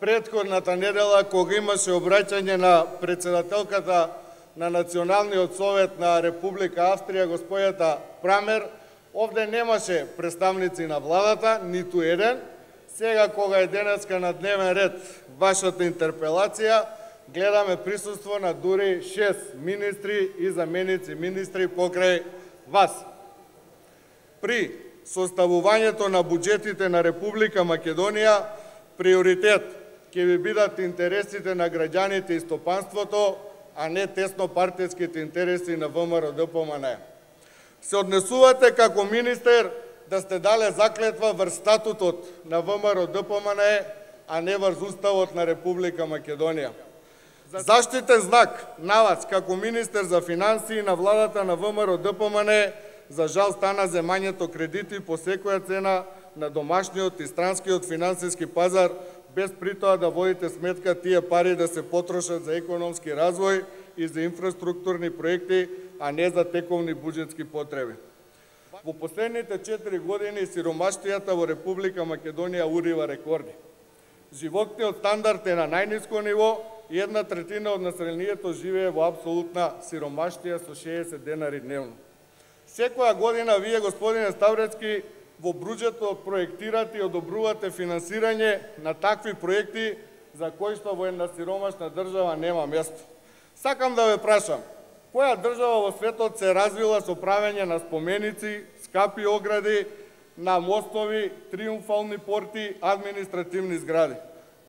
претходната недела, кога имаше обраќање на председателката на Националниот совет на Република Австрија, господјата Прамер, овде немаше представници на владата, ниту еден. Сега, кога е денеска на дневен ред вашата интерпелација, гледаме присуство на дури 6 министри и заменици министри покрај вас. При составувањето на буџетите на Република Македонија, приоритет ќе ви бидат интересите на граѓаните и стопанството, а не теснопартиските интереси на ВМРО-ДПМНЕ. Се однесувате како министер да сте дале заклетва врз статутот на ВМРО-ДПМНЕ, а не врз Уставот на Република Македонија. Заштитен знак на вас како министер за финансии на владата на ВМРО-ДПМНЕ, за жал стана земањето кредити по секоја цена на домашниот и странскиот финансиски пазар, без при тоа да водите сметка тие пари да се потрошат за економски развој и за инфраструктурни проекти, а не за тековни буџетски потреби. Во последните 4 години сиромаштијата во Република Македонија урива рекорди. Животниот стандард е на најниско ниво и 1/3 од населението живее во апсолутна сиромаштија со 60 денари дневно. Секоја година вие, господине Ставрецки, во буџетот проектирате и одобрувате финансирање на такви проекти за кои што во една сиромашна држава нема место. Сакам да ве прашам, која држава во светот се развила со правење на споменици, скапи огради, на мостови, триумфални порти, административни згради?